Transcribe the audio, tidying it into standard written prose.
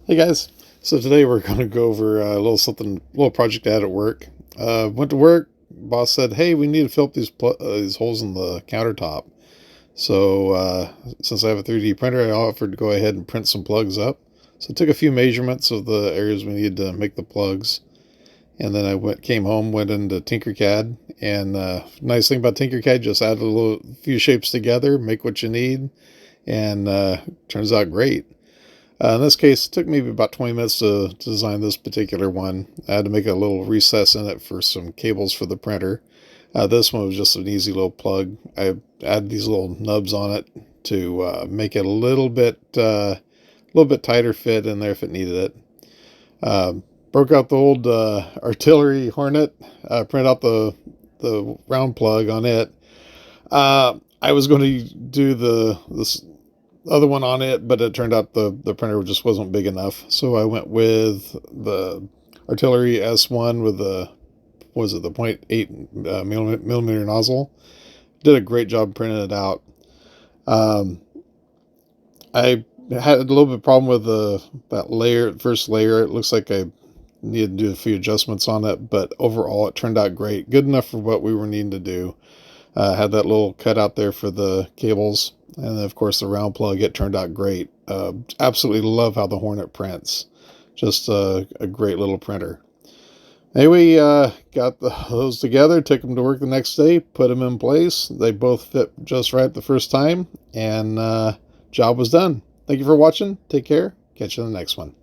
Hey guys, so today we're going to go over a little project I had at work. Went to work. Boss said, "Hey, we need to fill up these holes in the countertop." So since I have a 3D printer, I offered to go ahead and print some plugs up. So I took a few measurements of the areas we needed to make the plugs, and then came home, went into Tinkercad, and nice thing about Tinkercad, just add few shapes together, make what you need, and turns out great. In this case, it took maybe about 20 minutes to design this particular one. I had to make a little recess in it for some cables for the printer. This one was just an easy little plug. I added these little nubs on it to make it a little bit tighter fit in there if it needed it. Uh, Broke out the old artillery Hornet, print out the round plug on it. I was going to do this other one on it, but it turned out the printer just wasn't big enough. So I went with the Artillery S1 with the was it the point .8 millimeter nozzle. Did a great job printing it out. Um, I had a little bit of problem with that first layer. It looks like I needed to do a few adjustments on it, but overall it turned out great. Good enough for what we were needing to do. Had that little cutout there for the cables, and then of course the round plug. It turned out great. Absolutely love how the Hornet prints. Just a great little printer. Anyway, got those together, took them to work the next day, put them in place. They both fit just right the first time, and job was done. Thank you for watching. Take care. Catch you in the next one.